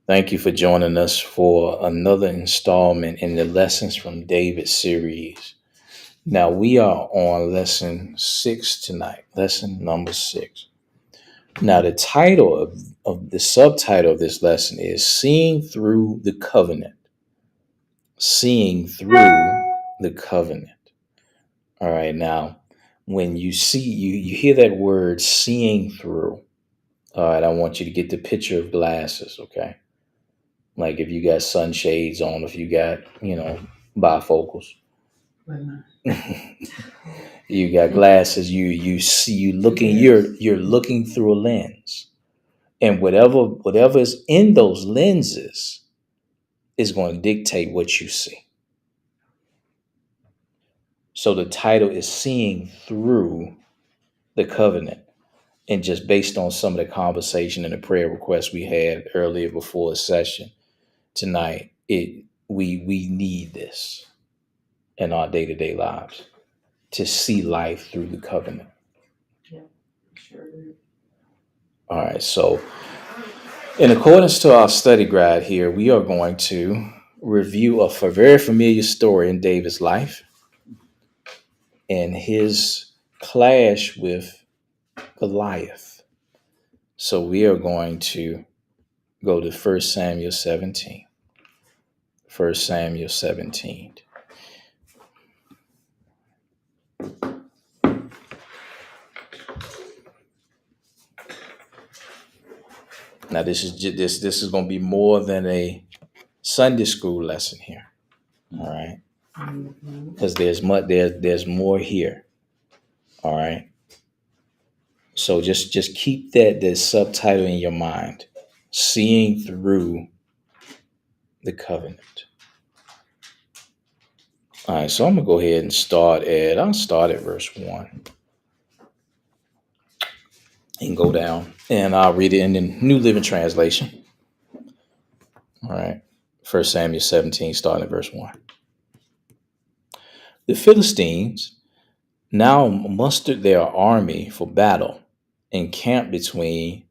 Thank you for joining us for another installment in the Lessons from David series. Now, we are on lesson 6 tonight, lesson number 6. Now, the title of the subtitle of this lesson is Seeing Through the Covenant. Seeing Through the Covenant. All right, now, when you hear that word seeing through, all right, I want you to get the picture of glasses, okay? Like if you got sunshades on, if you got, bifocals. You got glasses, you see you looking, you're looking through a lens. And whatever is in those lenses is going to dictate what you see. So the title is Seeing Through the Covenant. And just based on some of the conversation and the prayer requests we had earlier before the session tonight, we need this in our day-to-day lives to see life through the covenant. Yeah, sure. All right, so in accordance to our study guide here, we are going to review a very familiar story in David's life and his clash with Goliath. So we are going to go to 1 Samuel 17. 1 Samuel 17. Now this is going to be more than a Sunday school lesson here. All right, because there's more here. All right, so just keep that subtitle in your mind: Seeing Through the Covenant. All right, so I'm gonna go ahead and I'll start at verse 1 and go down, and I'll read it in the New Living Translation. All right, 1 Samuel 17, starting at verse 1. The Philistines now mustered their army for battle, encamped between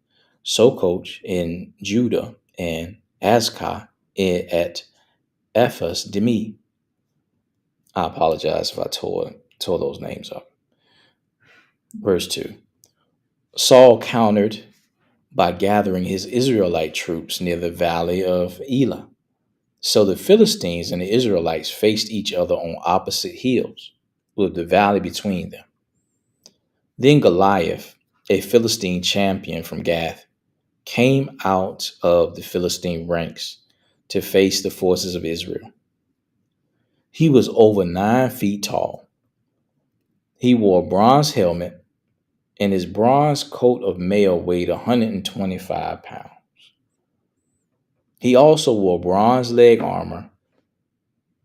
Sokoch in Judah and Azkah at Ephes Demi. I apologize if I tore those names up. Verse 2. Saul countered by gathering his Israelite troops near the valley of Elah. So the Philistines and the Israelites faced each other on opposite hills, with the valley between them. Then Goliath, a Philistine champion from Gath, came out of the Philistine ranks to face the forces of Israel. He was over 9 feet tall. He wore a bronze helmet, and his bronze coat of mail weighed 125 pounds. He also wore bronze leg armor,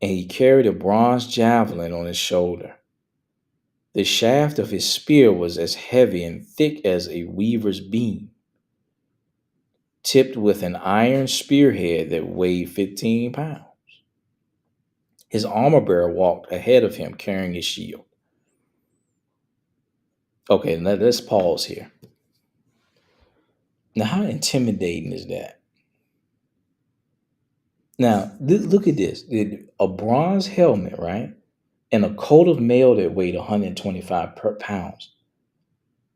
and he carried a bronze javelin on his shoulder. The shaft of his spear was as heavy and thick as a weaver's beam, tipped with an iron spearhead that weighed 15 pounds. His armor bearer walked ahead of him carrying his shield. Okay, let's pause here. Now, how intimidating is that? Now, look at this. A bronze helmet, right? And a coat of mail that weighed 125 pounds.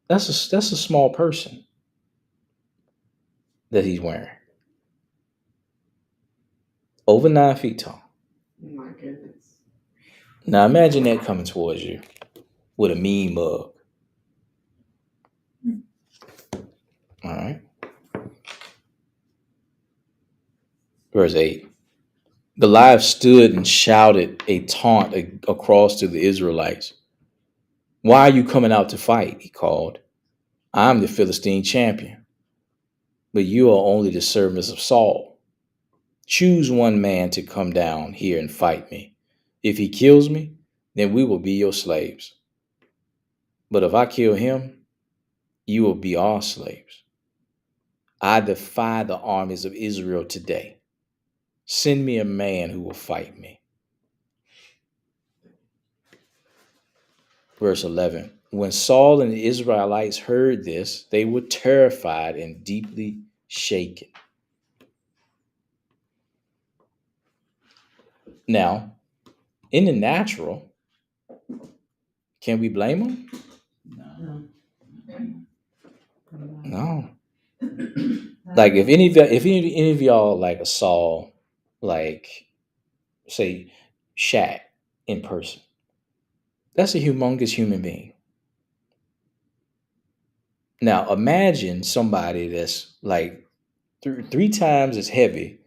That's a small person that he's wearing. Over 9 feet tall. Oh my goodness. Now, imagine that coming towards you with a mean mug. All right. Verse 8. Goliath stood and shouted a taunt across to the Israelites. Why are you coming out to fight? He called. I'm the Philistine champion, but you are only the servants of Saul. Choose one man to come down here and fight me. If he kills me, then we will be your slaves. But if I kill him, you will be our slaves. I defy the armies of Israel today. Send me a man who will fight me. Verse 11. When Saul and the Israelites heard this, they were terrified and deeply shaken. Now, in the natural, can we blame them? No. No. Like if any of y'all like saw like say Shaq in person, that's a humongous human being. Now imagine somebody that's like three times as heavy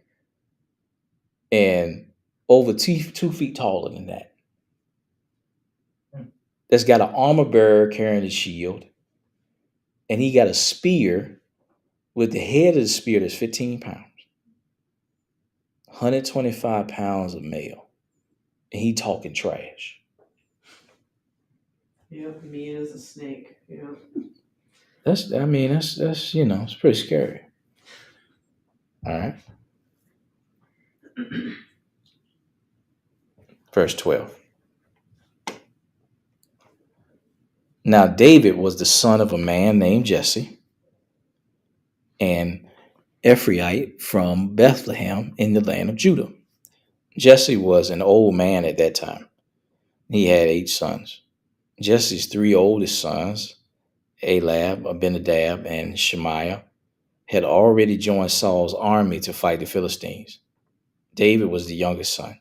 and over 2 feet taller than that. That's got an armor bearer carrying a shield, and he got a spear with the head of the spear that's 15 pounds, 125 pounds of mail, and he talking trash. Yep, me as a snake. Yep. That's it's pretty scary. All right. Verse 12. Now David was the son of a man named Jesse, and Ephraite from Bethlehem in the land of Judah. Jesse was an old man at that time. He had 8 sons. Jesse's 3 oldest sons, Elab, Abinadab, and Shemaiah, had already joined Saul's army to fight the Philistines. David was the youngest son.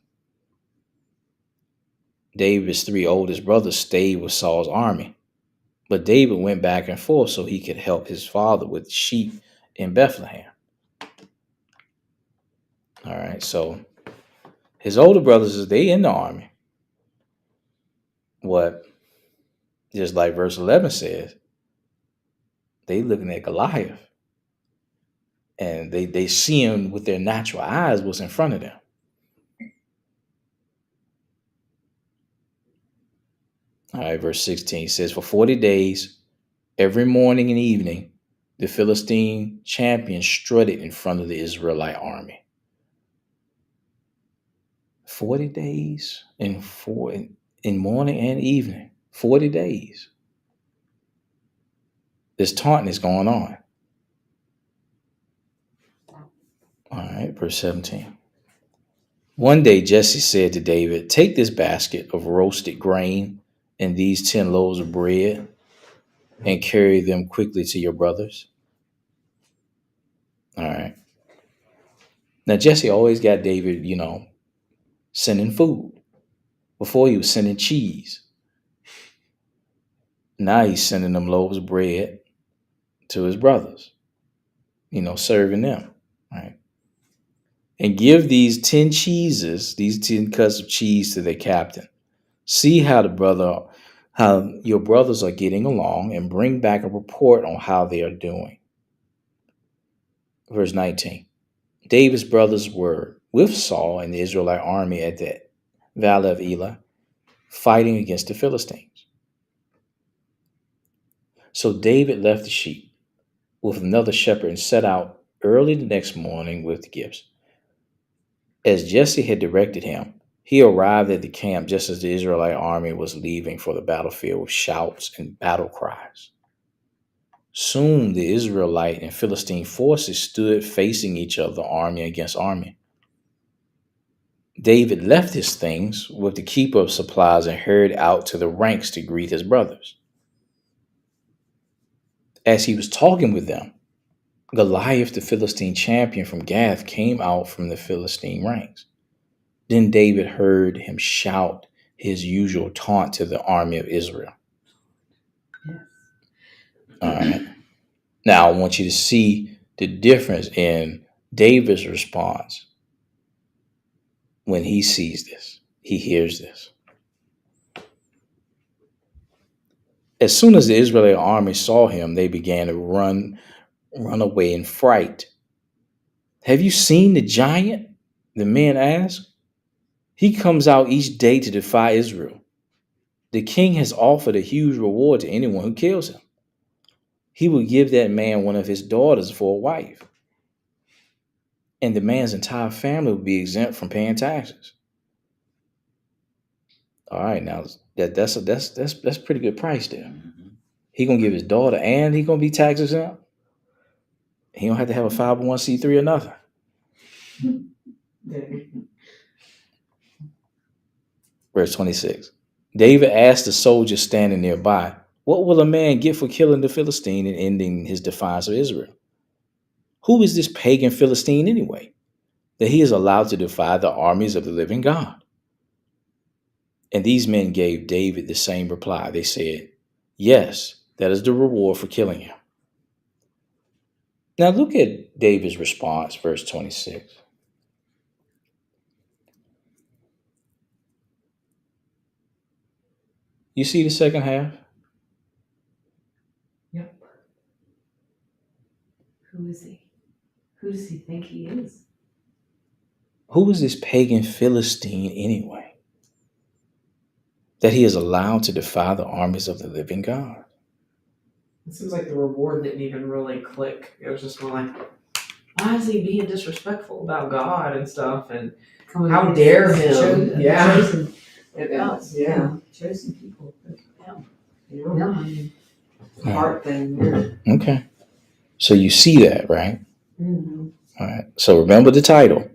David's 3 oldest brothers stayed with Saul's army, but David went back and forth so he could help his father with sheep in Bethlehem. All right, so his older brothers, they in the army. What, just like verse 11 says, they looking at Goliath, and they seeing with their natural eyes what's in front of them. All right, verse 16 says, for 40 days, every morning and evening, the Philistine champion strutted in front of the Israelite army. 40 days in morning and evening. 40 days. This taunting is going on. All right, verse 17. One day Jesse said to David, take this basket of roasted grain and these 10 loaves of bread and carry them quickly to your brothers. All right. Now Jesse always got David, sending food. Before he was sending cheese. Now he's sending them loaves of bread to his brothers, serving them, right? And give these 10 cheeses, these 10 cuts of cheese to their captain. See how your brothers are getting along and bring back a report on how they are doing. Verse 19. David's brothers were with Saul and the Israelite army at the valley of Elah, fighting against the Philistines. So David left the sheep with another shepherd and set out early the next morning with the gifts. As Jesse had directed him, he arrived at the camp just as the Israelite army was leaving for the battlefield with shouts and battle cries. Soon the Israelite and Philistine forces stood facing each other, army against army. David left his things with the keeper of supplies and hurried out to the ranks to greet his brothers. As he was talking with them, Goliath, the Philistine champion from Gath, came out from the Philistine ranks. Then David heard him shout his usual taunt to the army of Israel. Yes. All right. Now I want you to see the difference in David's response when he sees this, he hears this. As soon as the Israeli army saw him, they began to run away in fright. Have you seen the giant? The men asked. He comes out each day to defy Israel. The king has offered a huge reward to anyone who kills him. He will give that man one of his daughters for a wife. And the man's entire family will be exempt from paying taxes. All right, now that's pretty good price there. He gonna give his daughter and he gonna be tax exempt. He don't have to have a 501c3 or nothing. Verse 26. David asked the soldier standing nearby, "What will a man get for killing the Philistine and ending his defiance of Israel? Who is this pagan Philistine anyway, that he is allowed to defy the armies of the living God?" And these men gave David the same reply. They said, "Yes, that is the reward for killing him." Now look at David's response, verse 26. You see the second half? Yep. Who is he? Who does he think he is? Who is this pagan Philistine anyway, that he is allowed to defy the armies of the living God? It seems like the reward didn't even really click. It was just more like, why is he being disrespectful about God and stuff? And how dare him? Yeah. Chosen, It is. Yeah. chosen people. Yeah. Yeah. No, I mean, It's a heart thing. Yeah. Okay. So you see that, right? mm-hmm. All right. So remember the title,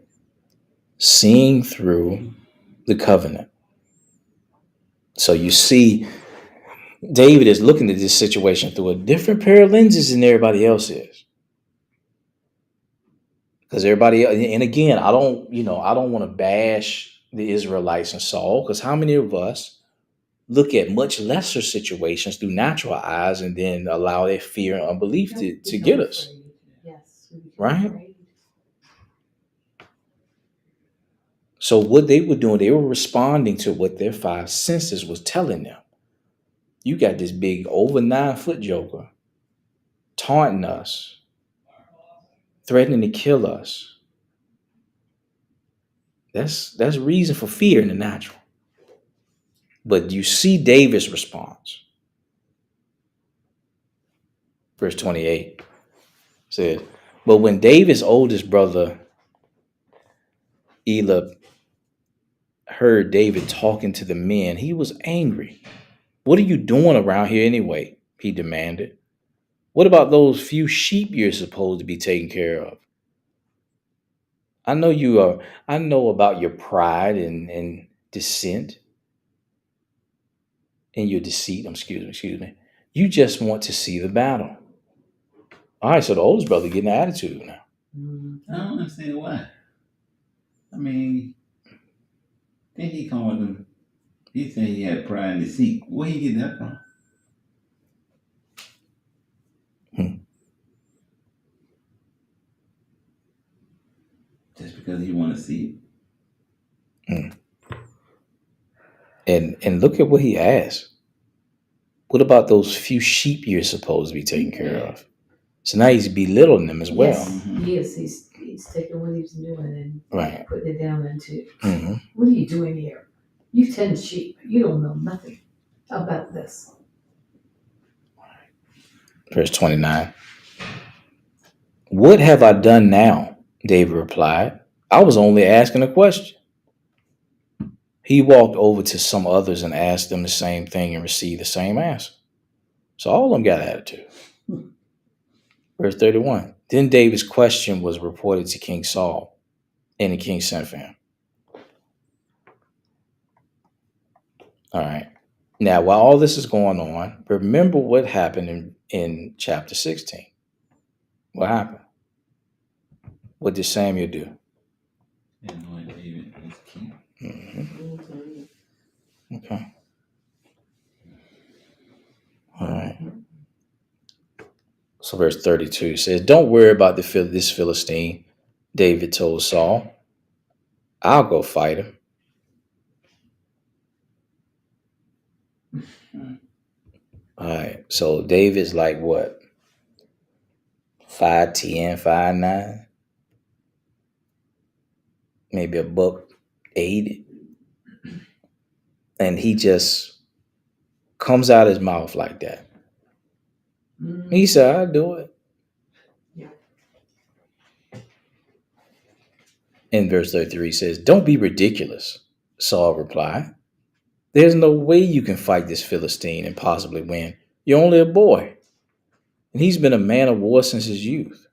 Seeing Through the Covenant. So you see David is looking at this situation through a different pair of lenses than everybody else is. Because everybody, and again, I don't want to bash the Israelites and Saul, because how many of us look at much lesser situations through natural eyes and then allow their fear and unbelief to get us, Afraid. Yes, we become right? afraid. So what they were doing, they were responding to what their five senses was telling them. You got this big over 9-foot joker taunting us, threatening to kill us. That's reason for fear in the natural. But you see David's response. Verse 28 says, "But when David's oldest brother Eliab heard David talking to the men, he was angry. 'What are you doing around here anyway?' he demanded. 'What about those few sheep you're supposed to be taking care of? I know about your pride and dissent and your deceit. Excuse me. You just want to see the battle.'" All right, so the oldest brother getting an attitude now. I don't understand why. I mean, then he called him. He said he had pride and deceit. Where he get that from? Just because he want to see it. And look at what he asked. What about those few sheep you're supposed to be taking care of? So now he's belittling them as well. Yes, he is. He's taking what he's doing and Right. putting it down into, Mm-hmm. what are you doing here? You tend sheep. You don't know nothing about this. Verse 29. "What have I done now?" David replied. "I was only asking a question." He walked over to some others and asked them the same thing and received the same answer. So all of them got attitude. Verse 31. Then David's question was reported to King Saul, and the king sent for him. All right. Now, while all this is going on, remember what happened in chapter 16. What happened? What did Samuel do? Anoint David as king. Mm-hmm. Okay. All right. So verse 32 says, "Don't worry about this Philistine," David told Saul. "I'll go fight him." All right. So David's like what? 5'10", 5'9", maybe $180. And he just comes out his mouth like that. He said, "I'll do it." Yeah. In verse 33 says, "Don't be ridiculous," Saul replied. "There's no way you can fight this Philistine and possibly win. You're only a boy. And he's been a man of war since his youth."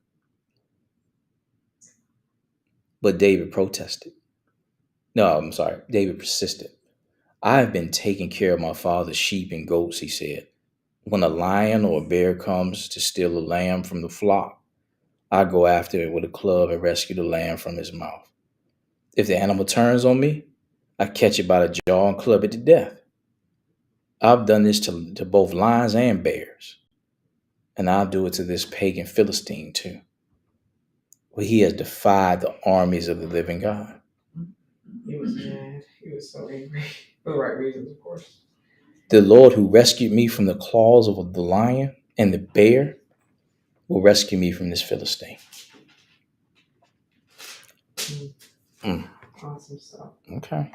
But David protested. No, I'm sorry. David persisted. I have been taking care of my father's sheep and goats, he said. When a lion or a bear comes to steal a lamb from the flock, I go after it with a club and rescue the lamb from his mouth. If the animal turns on me, I catch it by the jaw and club it to death. I've done this to both lions and bears, and I'll do it to this pagan Philistine too. Well, he has defied the armies of the living God. He was mad. He was so angry. For the right reasons, of course. The Lord who rescued me from the claws of the lion and the bear will rescue me from this Philistine. Awesome stuff. Okay.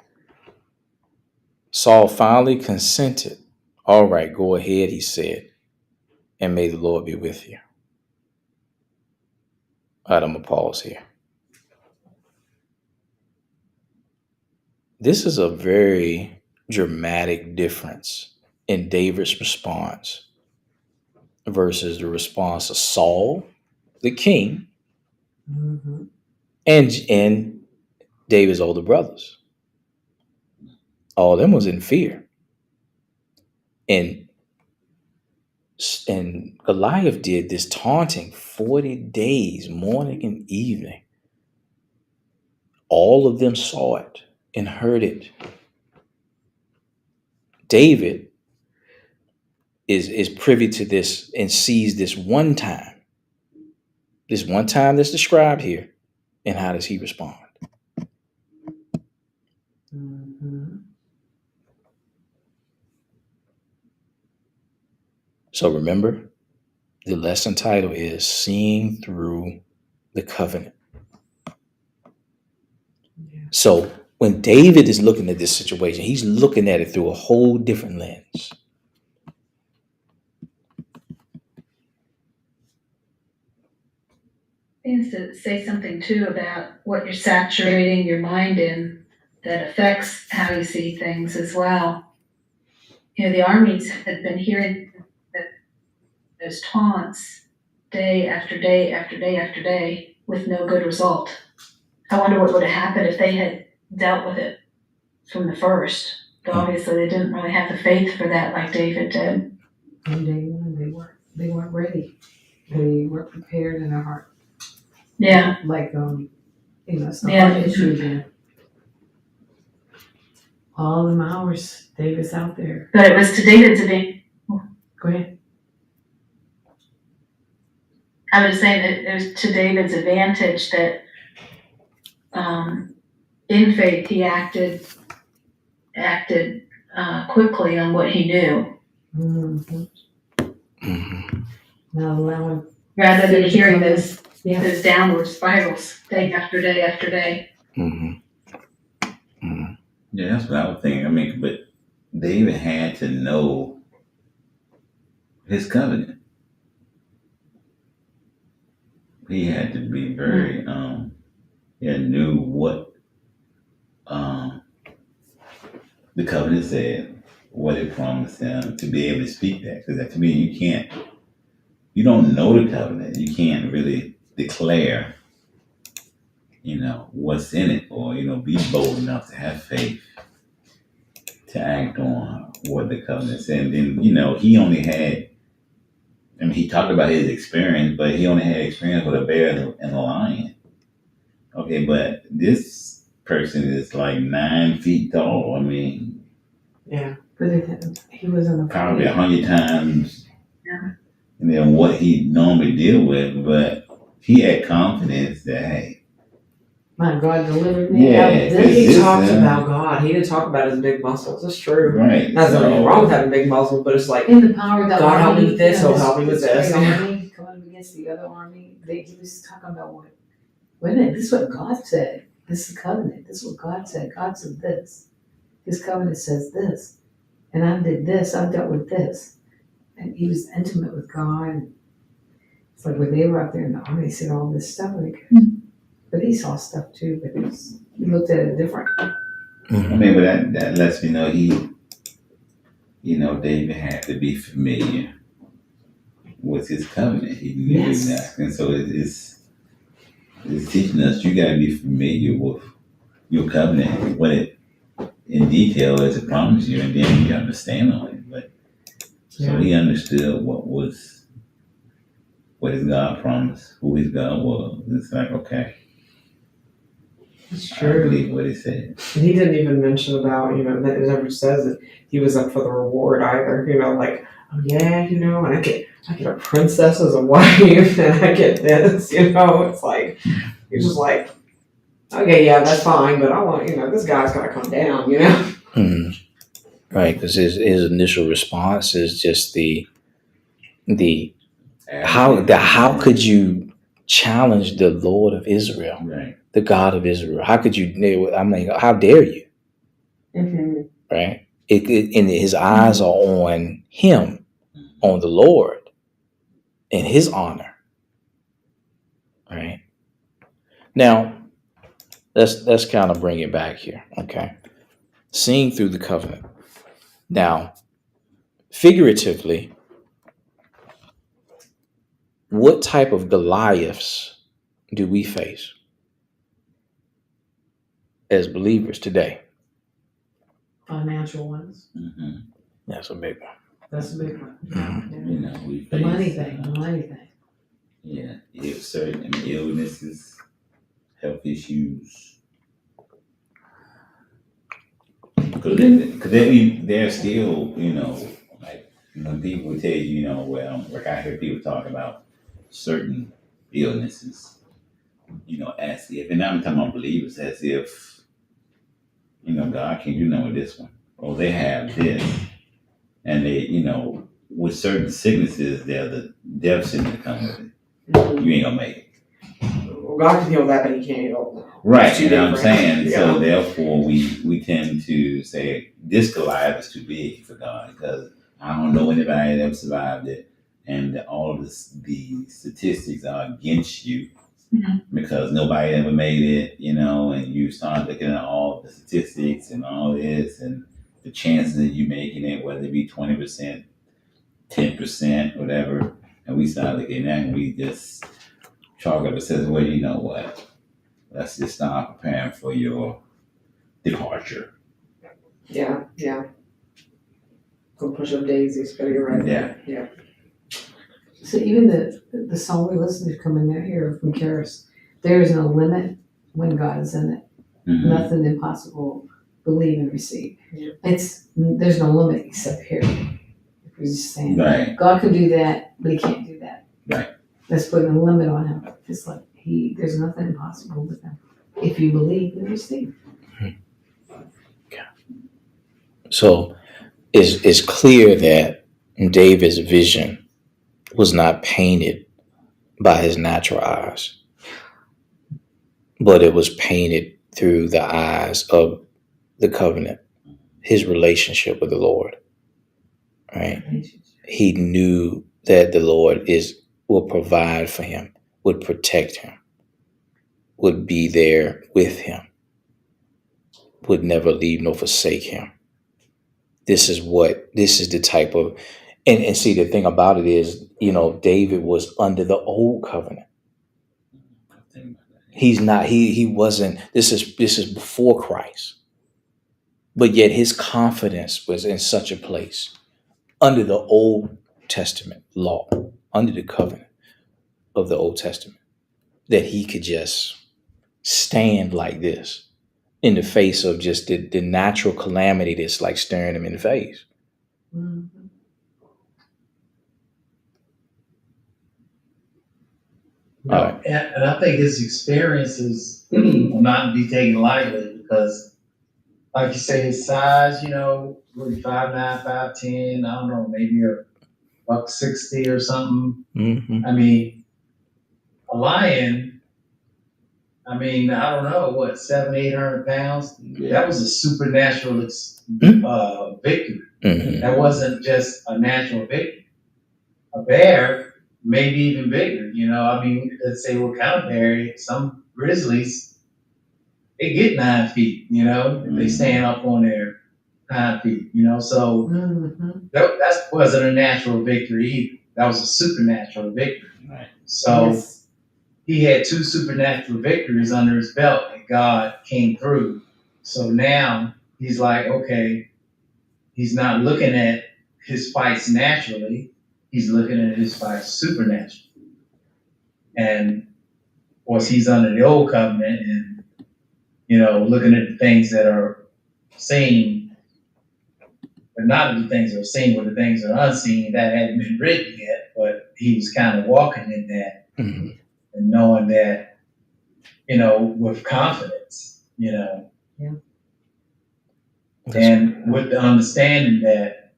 Saul finally consented. All right, go ahead, he said, and may the Lord be with you. All right, I'm going to pause here. This is a very dramatic difference in David's response versus the response of Saul, the king, and David's older brothers. All of them was in fear. And Goliath did this taunting 40 days, morning and evening. All of them saw it and heard it. David is privy to this and sees this one time. This one time that's described here. And how does he respond? So remember, the lesson title is Seeing Through the Covenant. Yeah. So when David is looking at this situation, he's looking at it through a whole different lens. Means to say something too about what you're saturating your mind in that affects how you see things as well. You know, the armies had been hearing those taunts day after day after day after day with no good result. I wonder what would have happened if they had dealt with it from the first. But obviously they didn't really have the faith for that like David did. And they weren't ready. They weren't prepared in their heart. Yeah. Like it's the heart issue again. All them hours David's out there. But it was to David's advantage. Go ahead. I was saying that it was to David's advantage that in faith he acted quickly on what he knew. Not allowing, rather than hearing those downward spirals day after day after day. Yeah, that's what I was thinking. I mean, but David had to know his covenant. He had to be very, he knew what the covenant said, what it promised him, to be able to speak that. Because to me, you don't know the covenant. You can't really declare, what's in it, or, be bold enough to have faith to act on what the covenant said. And then, he only had, he talked about his experience, but he only had experience with a bear and a lion. Okay, but this person is like 9 feet tall. I mean, yeah, but he was in probably 100 times. Yeah. And then what he normally deal with, but he had confidence that, hey, my God delivered me. Yeah, he talked about God. He didn't talk about his big muscles. That's true. Right. That's nothing wrong with having big muscles, but it's like in the power that God help me with this, he'll help me with this. Army coming against the other army. He was talking about what? Wait a minute, this is what God said. This is the covenant. This is what God said. God said this. His covenant says this. And I did this. I dealt with this. And he was intimate with God. It's like when they were out there in the army, they said all this stuff. But he saw stuff too, but he looked at it different. I mean, but that lets me know David had to be familiar with his covenant. He knew that. And so it's teaching us you got to be familiar with your covenant, what it in detail as it promised you, and then you understand on it. But so he understood what his God promised, who his God was. It's like, okay, It's I true. believe what he said. And he didn't even mention about, that it never says that he was up for the reward either. Like, oh yeah, and I get a princess as a wife, and I get this. It's like you're just like, okay, yeah, that's fine, but I want, this guy's got to come down. Mhm. Right, because his initial response is just the how could you challenge the Lord of Israel, Right. the God of Israel? How could you? I mean, how dare you? Mm-hmm. Right? And his eyes are on him, on the Lord, and his honor. Right. Now, let's kind of bring it back here. Okay, seeing through the covenant. Now, figuratively, what type of Goliaths do we face as believers today? Financial ones. Mm-hmm. That's a big one. That's a big one. Mhm. We The face, money thing. The money thing. Yeah, if certain illnesses, health issues. Because they're still, like when people tell you, like I hear people talk about certain illnesses, as if, and I'm talking about believers, as if, God can't do nothing with this one. Or they have this, and they, with certain sicknesses, they're the death sentence that come with it. Mm-hmm. You ain't gonna make it. Well, God can heal that, but He can't heal. Right, you know what I'm saying? Yeah. So therefore we tend to say this Goliath is too big for God because I don't know anybody that ever survived it, and all of the statistics are against you because nobody ever made it, and you start looking at all the statistics and all this and the chances of you making it, whether it be 20%, 10%, whatever, and we start looking at it and we just chalk up and says, well, you know what? Let's just start preparing for your departure. Yeah. Go push up daisies, but you're right. Yeah. So even the song we listened to coming out here from Charis, there is no limit when God is in it. Mm-hmm. Nothing impossible. Believe and receive. Yeah. There's no limit except here. If we're just saying Right. God can do that, but He can't do that. Right. That's putting a limit on Him. It's like there's nothing impossible with Him. If you believe and receive. Okay. So it's clear that David's vision was not painted by his natural eyes, but it was painted through the eyes of the covenant, his relationship with the Lord. Right? He knew that the Lord will provide for him, would protect him, would be there with him, would never leave nor forsake him. This is the type of, and see, the thing about it is, David was under the old covenant. He's not, he wasn't, this is before Christ. But yet his confidence was in such a place under the Old Testament law, under the covenant of the Old Testament, that he could just stand like this in the face of just the natural calamity that's like staring him in the face. Mm-hmm. No, Right. and I think his experiences will not be taken lightly because, like you say, his size, really 5'9", 5'10", I don't know, maybe a $160 or something. Mm-hmm. I mean, a lion, I don't know, what, 700-800 pounds? Yeah. That was a supernatural victory. Mm-hmm. That wasn't just a natural victory. A bear, maybe even bigger, let's say what kind of bear, some grizzlies, they get 9 feet, if they stand up on their 9 feet, so that wasn't a natural victory either. That was a supernatural victory. Right. So he had 2 supernatural victories under his belt and God came through. So now he's like, okay, he's not looking at his fights naturally. He's looking at his fights supernaturally. And of course, he's under the old covenant and, looking at the things that are seen, but not the things that are seen, but the things that are unseen that hadn't been written yet. But he was kind of walking in that Mhm. and knowing that, with confidence, That's and with the understanding that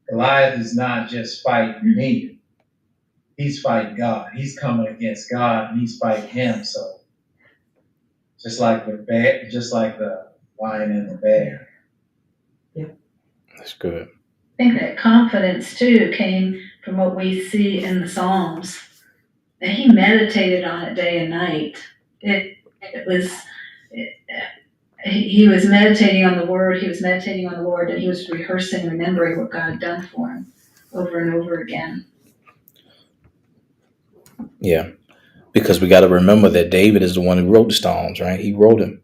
Goliath is not just fighting me, he's fighting God. He's coming against God and he's fighting him. So just like the lion and the bear. that's good. I think that confidence too came from what we see in the Psalms. And he meditated on it day and night. It was, it, he was meditating on the word, he was meditating on the Lord, and he was rehearsing, remembering what God had done for him over and over again. Yeah. Because we got to remember that David is the one who wrote the Psalms, right? He wrote them.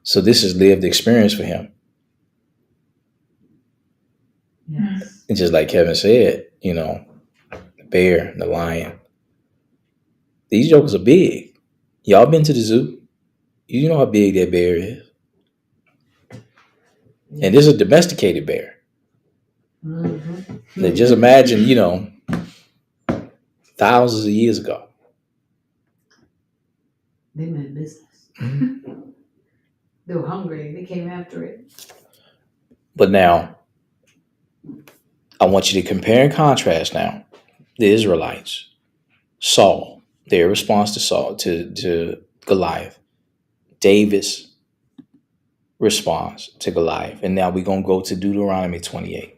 So this is lived experience for him. Yes. And just like Kevin said, the bear, the lion, these jokers are big. Y'all been to the zoo? You know how big that bear is. And this is a domesticated bear. Mm-hmm. Now just imagine, thousands of years ago. They meant business. Mhm. They were hungry. They came after it. But now, I want you to compare and contrast now the Israelites, Saul, their response to Saul, to Goliath, David's response to Goliath. And now we're going to go to Deuteronomy 28.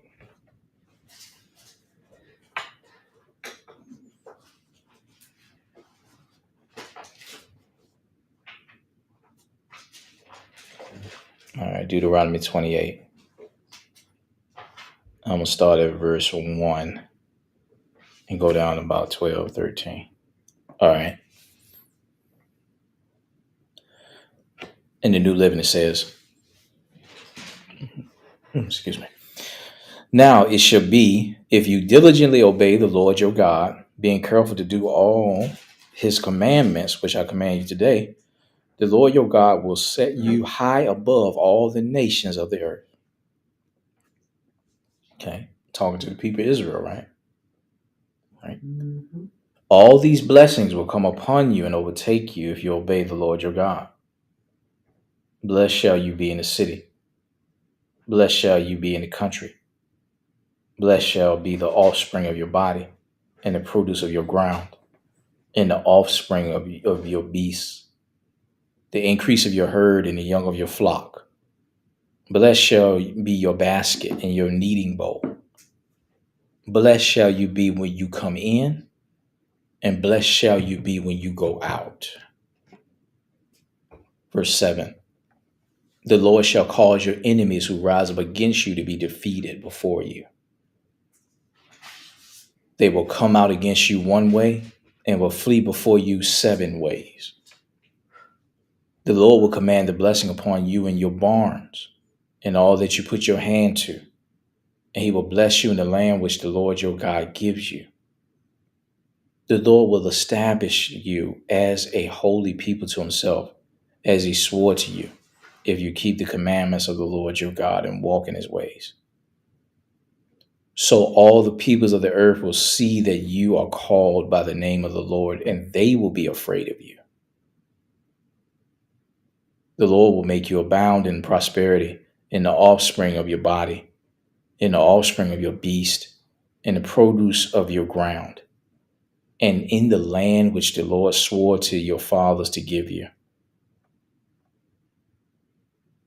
All right, Deuteronomy 28. I'm going to start at verse 1 and go down to about 12, 13. All right. In the New Living, it says, excuse me. Now it shall be, if you diligently obey the Lord your God, being careful to do all his commandments, which I command you today, the Lord your God will set you high above all the nations of the earth. Okay. Talking to the people of Israel, right? Mm-hmm. All these blessings will come upon you and overtake you if you obey the Lord your God. Blessed shall you be in the city. Blessed shall you be in the country. Blessed shall be the offspring of your body and the produce of your ground and the offspring of your beasts, the increase of your herd and the young of your flock. Blessed shall be your basket and your kneading bowl. Blessed shall you be when you come in, and blessed shall you be when you go out. Verse 7. The Lord shall cause your enemies who rise up against you to be defeated before you. They will come out against you one way and will flee before you 7 ways. The Lord will command the blessing upon you in your barns and all that you put your hand to, and he will bless you in the land which the Lord your God gives you. The Lord will establish you as a holy people to himself, as he swore to you, if you keep the commandments of the Lord your God and walk in his ways. So all the peoples of the earth will see that you are called by the name of the Lord, and they will be afraid of you. The Lord will make you abound in prosperity in the offspring of your body, in the offspring of your beast, in the produce of your ground, and in the land which the Lord swore to your fathers to give you.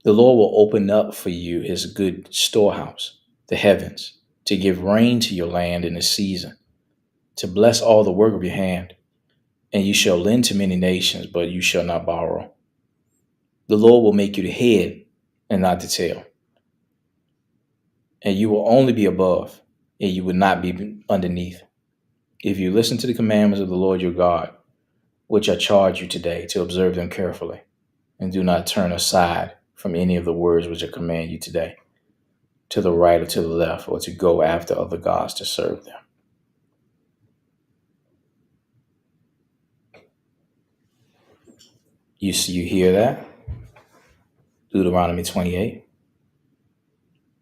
The Lord will open up for you his good storehouse, the heavens, to give rain to your land in the season, to bless all the work of your hand. And you shall lend to many nations, but you shall not borrow. The Lord will make you the head and not the tail. And you will only be above, and you will not be underneath. If you listen to the commandments of the Lord your God, which I charge you today to observe them carefully, and do not turn aside from any of the words which I command you today, to the right or to the left, or to go after other gods to serve them. You hear that? Deuteronomy 28.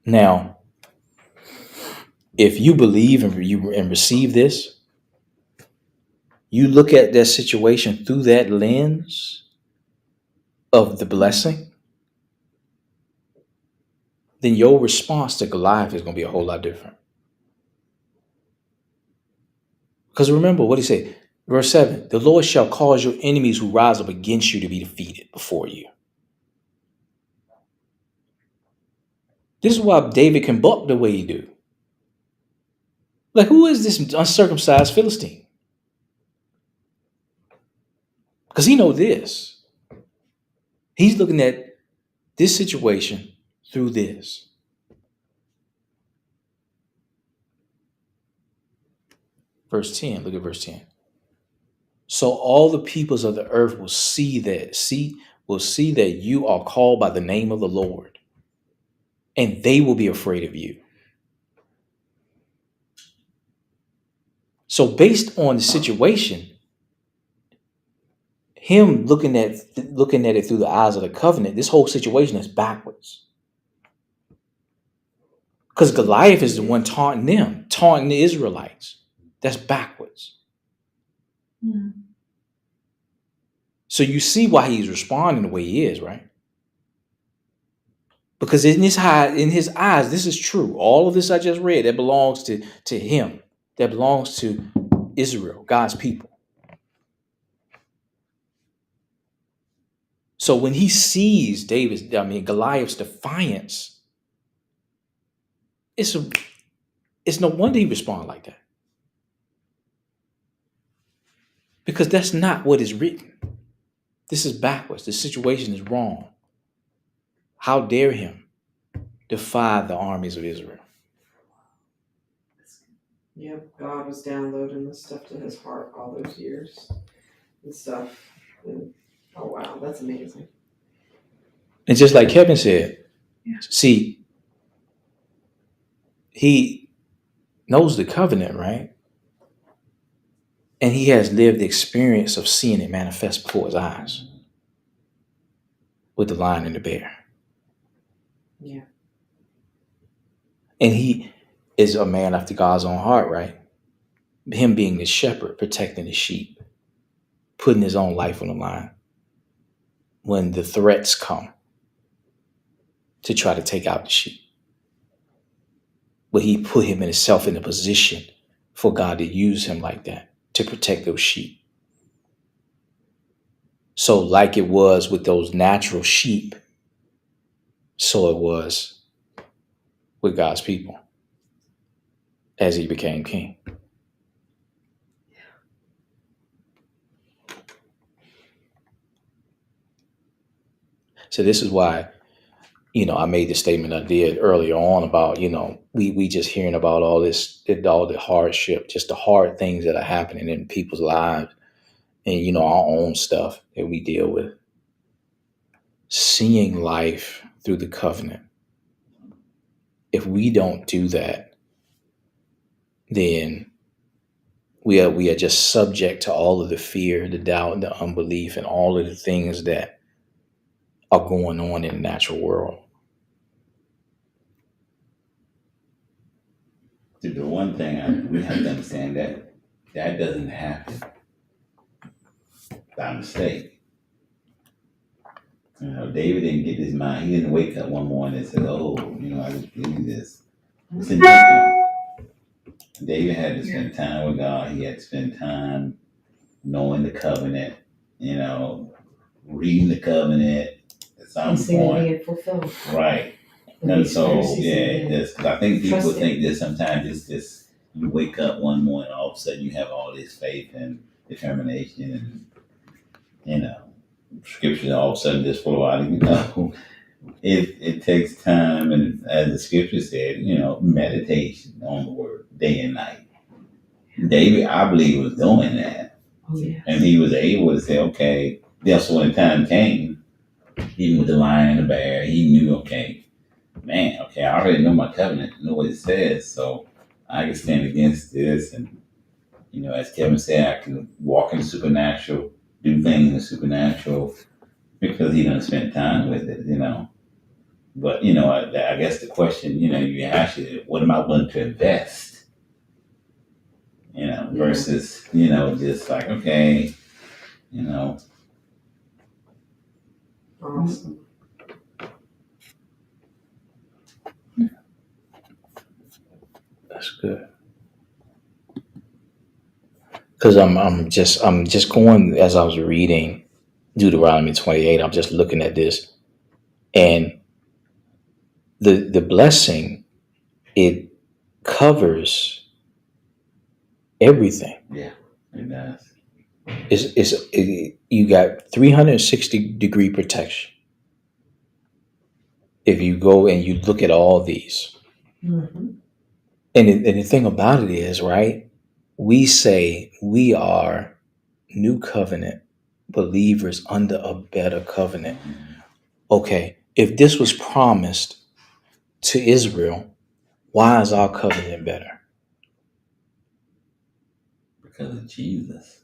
Now, if you believe and receive this, you look at that situation through that lens of the blessing, then your response to Goliath is going to be a whole lot different. Because remember what he said, verse 7, the Lord shall cause your enemies who rise up against you to be defeated before you. This is why David can buck the way he do. Like, who is this uncircumcised Philistine? Because he knows this. He's looking at this situation through this. Verse 10, look at verse 10. So all the peoples of the earth will see that you are called by the name of the Lord, and they will be afraid of you. So based on the situation, him looking at it through the eyes of the covenant, this whole situation is backwards. Because Goliath is the one taunting the Israelites. That's backwards. Mm. So you see why he's responding the way he is, right? Because in his eyes, this is true. All of this I just read, that belongs to him. That belongs to Israel, God's people. So when he sees Goliath's defiance, it's no wonder he responds like that. Because that's not what is written. This is backwards. The situation is wrong. How dare him defy the armies of Israel? Yep, God was downloading this stuff to his heart all those years and stuff. And, oh wow, that's amazing. And just like Kevin said, see, he knows the covenant, right? And he has lived the experience of seeing it manifest before his eyes with the lion and the bear. Yeah. And he is a man after God's own heart, right? Him being the shepherd, protecting the sheep, putting his own life on the line when the threats come to try to take out the sheep. But he put himself in a position for God to use him like that to protect those sheep. So like it was with those natural sheep, so it was with God's people as he became king. So this is why, I made the statement I did earlier on about, we just hearing about all the hardship, just the hard things that are happening in people's lives and, our own stuff that we deal with. Seeing life through the covenant. If we don't do that, then we are just subject to all of the fear, the doubt, the unbelief, and all of the things that are going on in the natural world. The one thing we have to understand that doesn't happen by mistake. David didn't get his mind. He didn't wake up one morning and say, "Oh, I just believe this." It's intentional. David had to spend time with God. He had to spend time knowing the covenant. Reading the covenant at some point. Being fulfilled. Right. And so, I think people think that sometimes it's just you wake up one morning, all of a sudden you have all this faith and determination, and scripture all of a sudden just flow out. It takes time, and as the scripture said, meditation on the word day and night. David, I believe, was doing that, Oh, yeah. and he was able to say, okay. That's when the time came. Even with the lion and the bear, he knew, okay, man, okay, I already know my covenant, know what it says, so I can stand against this. And, as Kevin said, I can walk in the supernatural, do things in the supernatural because he done spent time with it. But, I guess the question, you ask is, what am I willing to invest? Versus, just like, okay, you know, Awesome. That's good. Because I'm just going as I was reading Deuteronomy 28. I'm just looking at this, and the blessing, it covers everything. yeah, it does. You got 360-degree protection if you go and you look at all these. Mhm. And the thing about it is, right? We say we are new covenant believers under a better covenant. Okay, if this was promised to Israel, why is our covenant better? Because of Jesus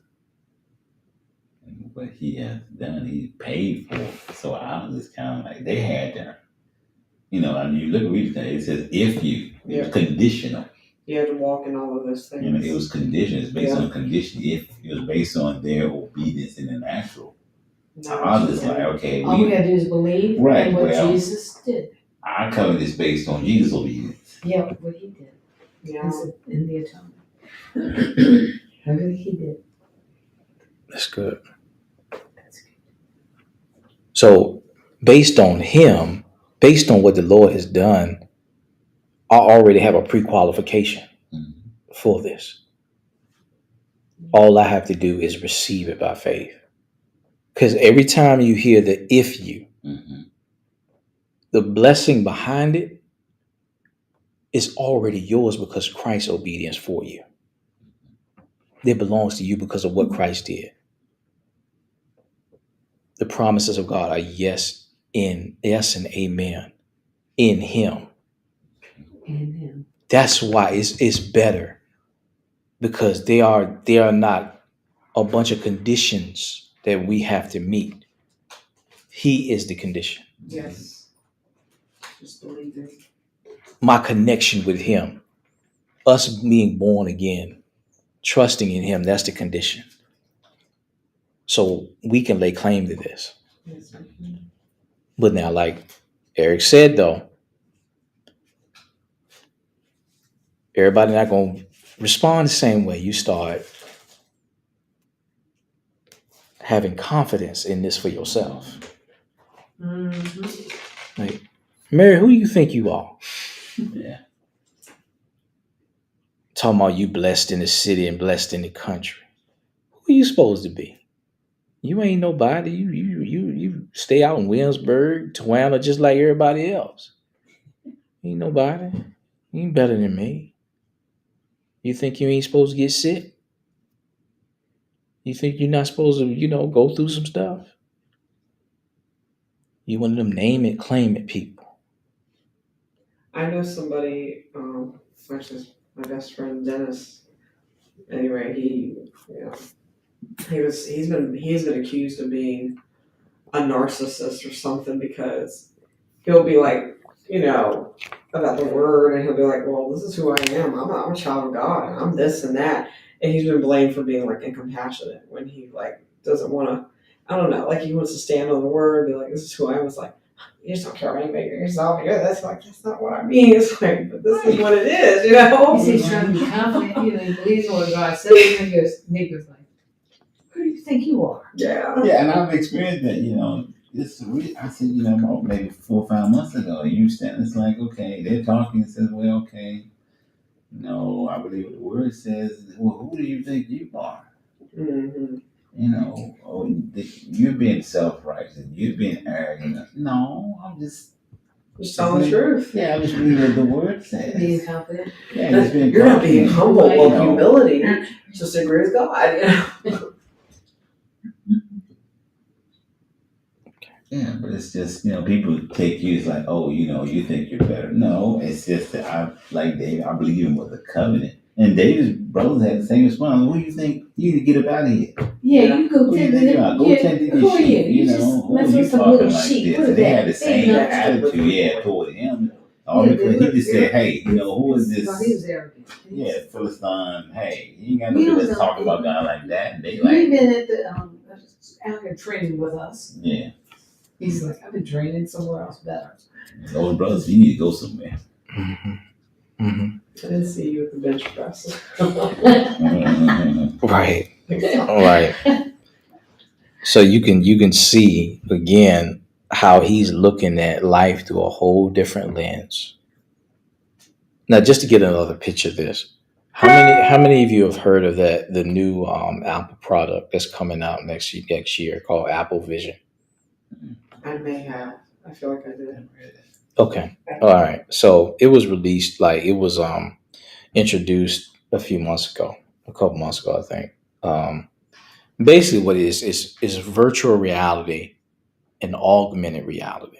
and what he has done, he paid for it. So I was just kind of like, they had to, I mean, you look at read that, it says, if you, it was conditional. You had to walk in all of those things. It was conditional. It's based on condition. If it was based on their obedience in the natural. So I was just like, okay, All we gotta do is believe Right, in what well, Jesus did. our covenant is based on Jesus' obedience. Yeah, what he did. Yeah. In the atonement. Everything he did. That's good. That's good. So based on him, based on what the Lord has done, I already have a pre-qualification for this. All I have to do is receive it by faith. Because every time you hear the if you, the blessing behind it is already yours because Christ's obedience for you. It belongs to you because of what Christ did. The promises of God are yes and amen in him. In him. That's why it's better, because they are not a bunch of conditions that we have to meet. He is the condition. Yes. Just believing. My connection with him, us being born again, trusting in him, that's the condition. So we can lay claim to this. Yes. But now, like Eric said, though, everybody not going to respond the same way. You start having confidence in this for yourself. Mm-hmm. Like, Mary, who do you think you are? Yeah. Talking about you blessed in the city and blessed in the country. Who are you supposed to be? You ain't nobody. You stay out in Williamsburg, Tawana, just like everybody else. You ain't nobody. You ain't better than me. You think you ain't supposed to get sick? You think you're not supposed to, go through some stuff? You one of them name it, claim it people. I know somebody, actually my best friend Dennis. Anyway, he's been accused of being a narcissist or something, because he'll be like, about the word, and he'll be like, well, this is who I am. I'm a child of God, and I'm this and that. And he's been blamed for being like incompassionate when he like doesn't want to, I don't know, like he wants to stand on the word, be like, this is who I am. It's like, you just don't care about anybody but yourself. Yeah, that's not what I mean. It's like, but this is what it is, He's trying to be confident, he believes in what God says, and he goes like, who do you think you are? Yeah. Yeah, and I've experienced that, I said, about maybe 4 or 5 months ago, you stand, it's like, okay, they're talking, and says, well, okay, I believe what the word says. Well, who do you think you are? Mm-hmm. You're being self-righteous, you're being arrogant. No, I'm just telling the truth. Yeah, I'm just reading what the word says. Being confident. Yeah, just being You're not being humble or Right. humility. Just agree with God. Yeah, but it's just, people take you as like, oh, you think you're better. No, it's just that like David, I believe in with the covenant. And David's brothers had the same response. What do you think? You need to get up out of here. Yeah, you go Who you tend to think you them. are? Go Yeah, tend to who these are sheep. you? You just Who are mess you with some talking little like sheep. this? What And is they that? had the They same know. attitude, toward him. All Yeah, because he just said, hey, who is He this? was arrogant. Yeah, Philistine. Hey, you ain't got no You don't business know. talking about God like that. And they You've like, been at the out here training with us. yeah, He's like, I've been training somewhere else better. those brothers, you need to go somewhere. Mm-hmm. Mm-hmm. I didn't see you at the bench press. Right. Right. So you can see again how he's looking at life through a whole different lens. Now, just to get another picture of this, how many of you have heard of the new Apple product that's coming out next year called Apple Vision? I may have. I feel like I did. Okay. All right. So it was released, like it was introduced a few months ago, a couple months ago, I think. Um, Basically what it is virtual reality and augmented reality.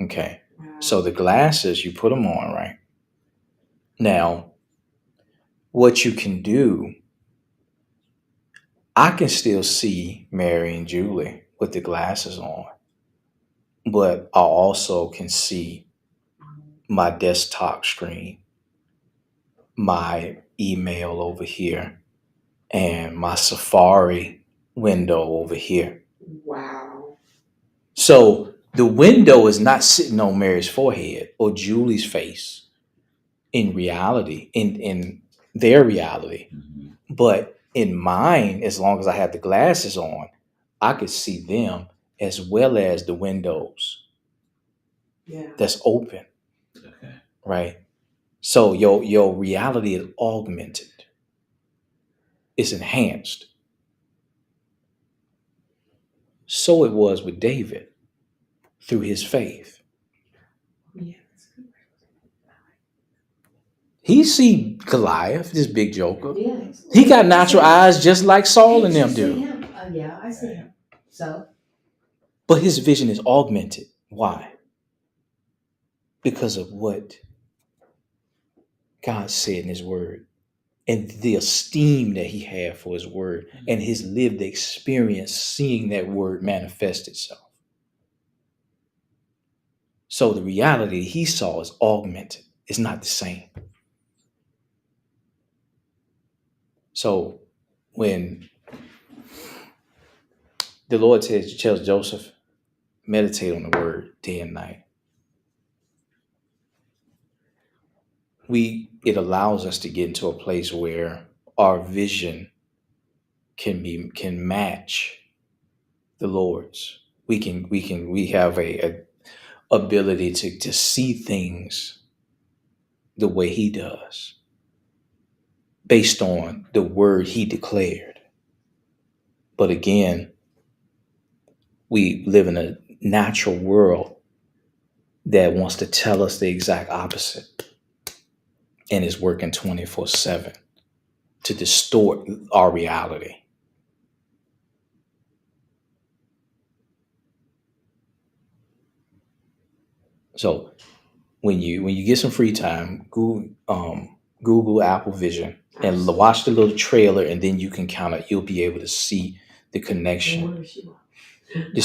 Okay. Wow. So the glasses, you put them on, right? Now, what you can do, I can still see Mary and Julie with the glasses on, but I also can see my desktop screen, my email over here, and my Safari window over here. Wow. So the window is not sitting on Mary's forehead or Julie's face in reality, in their reality. But in mine, as long as I have the glasses on, I could see them as well as the windows Yeah. that's open, Okay. right? So your reality is augmented, it's enhanced. So it was with David through his faith. Yeah. He see Goliath, this big joker. Yeah. He got natural eyes just like Saul and them You see do. him. Yeah, I see him. So But his vision is augmented. Why? Because of what God said in his word and the esteem that he had for his word and his lived experience seeing that word manifest itself. So the reality he saw is augmented. It's not the same. So when the Lord tells Joseph, meditate on the word day and night, it allows us to get into a place where our vision can match the Lord's. We have a ability to see things the way he does based on the word he declared. But again, we live in a natural world that wants to tell us the exact opposite and is working 24/7 to distort our reality. So when you get some free time, Google Apple Vision and watch the little trailer, and then you can you'll be able to see the connection. where is she? To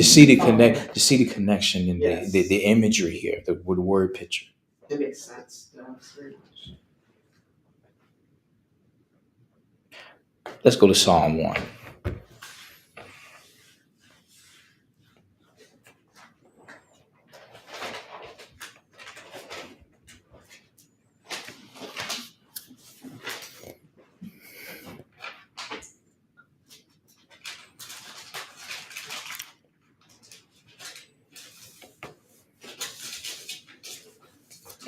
see the connection in Yes. the imagery here, the word picture. It makes sense. Very much. Let's go to Psalm 1.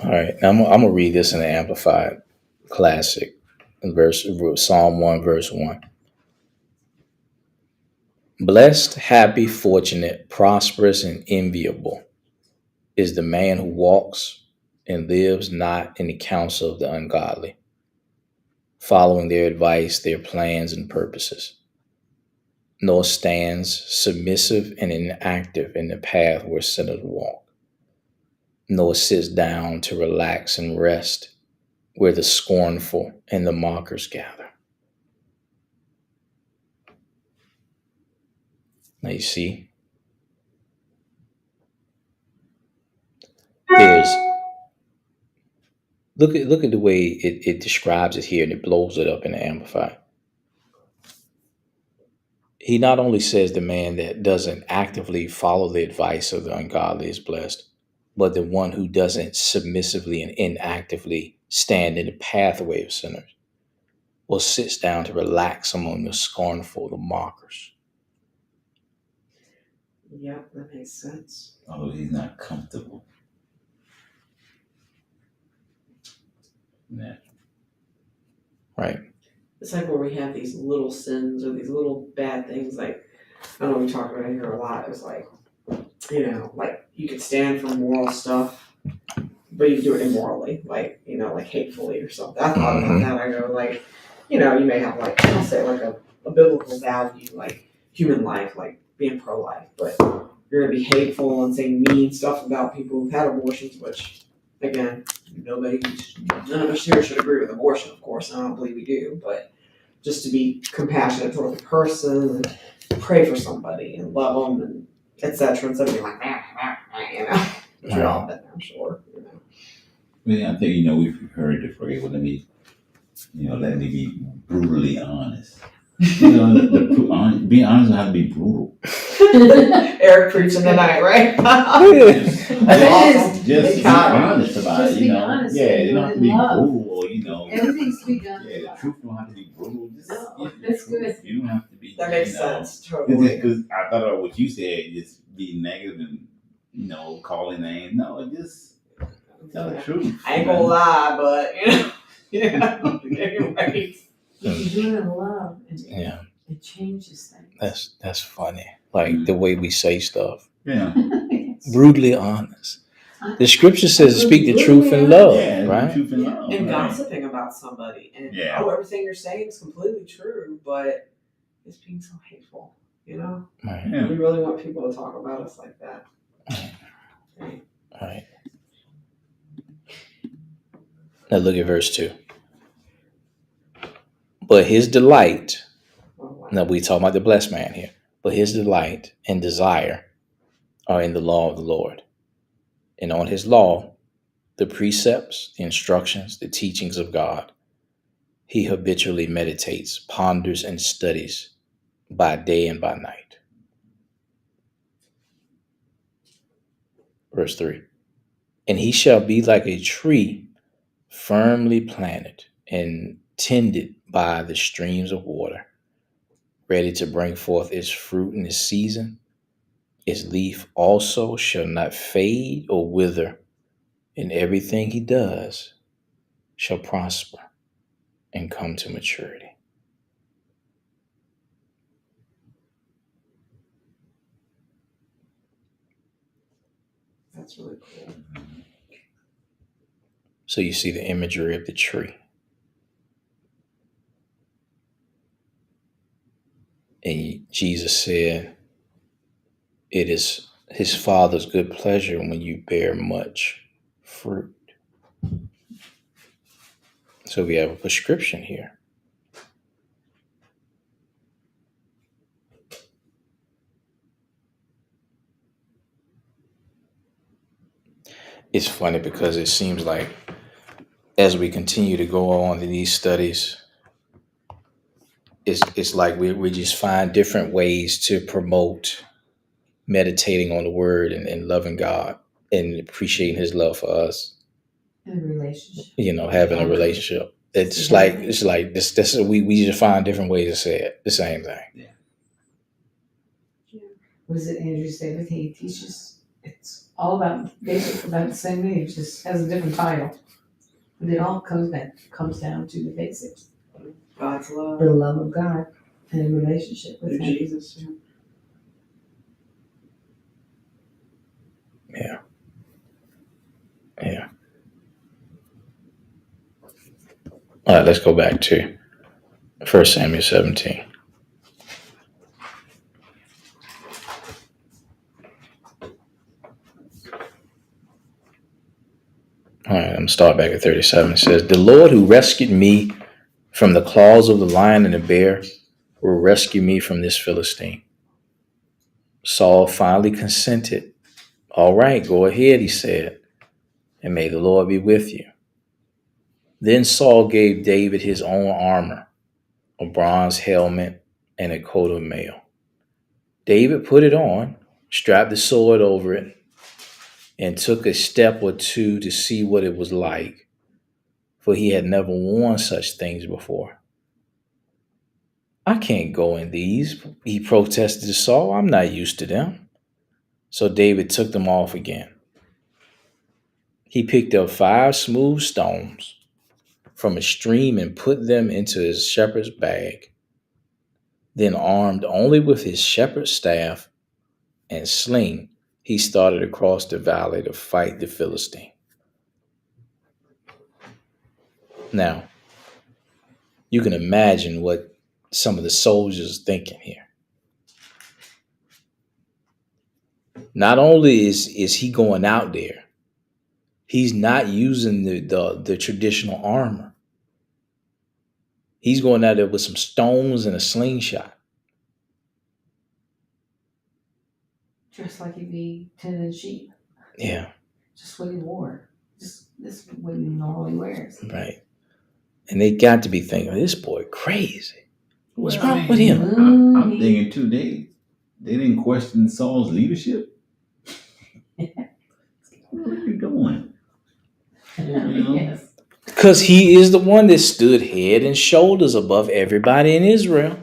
All right, now I'm gonna read this in the Amplified Classic, Psalm 1, verse 1. Blessed, happy, fortunate, prosperous, and enviable is the man who walks and lives not in the counsel of the ungodly, following their advice, their plans, and purposes. nor stands submissive and inactive in the path where sinners walk, nor sits down to relax and rest where the scornful and the mockers gather. Now you see, there's look at the way it describes it here, and it blows it up in the Amplified. He not only says the man that doesn't actively follow the advice of the ungodly is blessed, but the one who doesn't submissively and inactively stand in the pathway of sinners or sits down to relax among the scornful, the mockers. Yep, that makes sense. Although he's not comfortable. Yeah. Right. It's like where we have these little sins or these little bad things. Like, I know we talk about it here a lot. It's like, like you could stand for moral stuff, but you do it immorally, like, like hatefully or something. I thought about that. I go, like, you may have, like, I'll say, like a biblical value, like human life, like being pro-life, but you're going to be hateful and say mean stuff about people who've had abortions, which, again, none of us here should agree with abortion, of course. I don't believe we do, but just to be compassionate toward the person and pray for somebody and love them and etc. instead of being like, which we all been there, I'm sure. Well, I think we've heard the phrase. Well, let me be brutally honest. Being honest how to be brutal. Eric preaching tonight, right? Just be honest about it. Honest, you don't have to be love. brutal or Everything's to be done. Yeah, the truth don't have to be brutal. Just That's good. You don't have to be. That makes sense. Totally. Because I thought about what you said, just be negative and calling names. No, just tell the truth. I ain't gonna lie, but anyway. You do it in love, and Yeah. it changes things. That's funny. Like the way we say stuff. Yeah. Brutally honest. The scripture says speak the truth in love, right? Truth in love. And gossiping about somebody, and everything you're saying is completely true, but it's being so hateful, Right. We really want people to talk about us like that. Right. Now look at verse 2. But his delight, now we talking about the blessed man here, but his delight and desire are in the law of the Lord. And on his law, the precepts, the instructions, the teachings of God, he habitually meditates, ponders, and studies by day and by night. Verse 3. And he shall be like a tree firmly planted and tended by the streams of water, ready to bring forth its fruit in its season. Its leaf also shall not fade or wither, and everything he does shall prosper and come to maturity. That's really cool. So you see the imagery of the tree. And Jesus said, it is his Father's good pleasure when you bear much fruit. So we have a prescription here. It's funny because it seems like as we continue to go on in these studies, it's like we just find different ways to promote meditating on the word and loving God and appreciating his love for us. In a relationship. Having a relationship. It's like this we just find different ways to say it. The same thing. Yeah. What does it Andrew say? Everything he teaches, it's all about basically about the same thing. It just has a different title. But it all comes down to the basics. God's love. The love of God and a relationship with him. Jesus. Yeah. All right, let's go back to 1 Samuel 17. All right, I'm going to start back at 37. It says, "The Lord who rescued me from the claws of the lion and the bear will rescue me from this Philistine." Saul finally consented. "All right, go ahead," he said, "and may the Lord be with you." Then Saul gave David his own armor, a bronze helmet, and a coat of mail. David put it on, strapped the sword over it, and took a step or two to see what it was like, for he had never worn such things before. "I can't go in these," he protested to Saul. "I'm not used to them." So David took them off again. He picked up 5 smooth stones from a stream and put them into his shepherd's bag. Then, armed only with his shepherd's staff and sling, he started across the valley to fight the Philistine. Now, you can imagine what some of the soldiers are thinking here. Not only is he going out there, he's not using the traditional armor. He's going out there with some stones and a slingshot. Dressed like he'd be tending sheep. Yeah, Just what he wore. Just this is what he normally wears. right. And they got to be thinking, this boy crazy. What's Well, wrong with him? I'm thinking too, they didn't question Saul's leadership. What are you doing? Yes. Because he is the one that stood head and shoulders above everybody in Israel.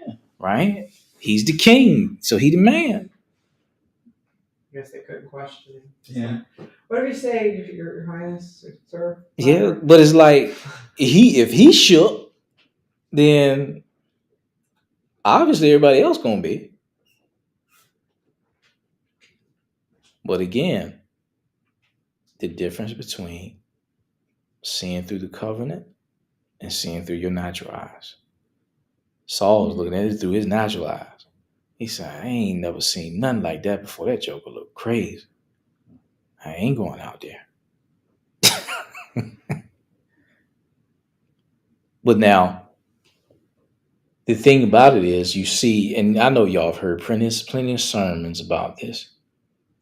Yeah. Right? He's the king, so he the man. I guess they couldn't question him. Yeah. Whatever you say, Your Highness, sir. Yeah, but it's like if he shook, then obviously everybody else gonna be. But again, the difference between seeing through the covenant and seeing through your natural eyes. Saul was looking at it through his natural eyes. He said, "I ain't never seen nothing like that before. That joker look crazy. I ain't going out there." But now, the thing about it is, you see, and I know y'all have heard plenty of sermons about this,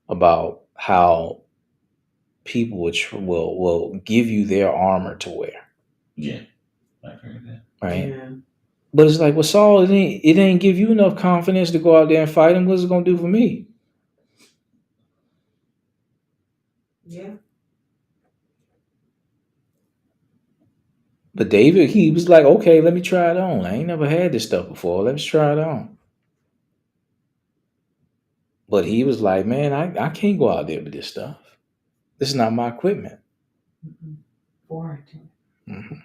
about how people will give you their armor to wear, Yeah. I've heard that. right? Yeah. But it's like, well, Saul, it ain't give you enough confidence to go out there and fight him. What's it gonna do for me? Yeah. But David, he was like, okay, let me try it on. I ain't never had this stuff before. Let me try it on. But he was like, man, I can't go out there with this stuff. This is not my equipment. Foreign to him. Mm-hmm.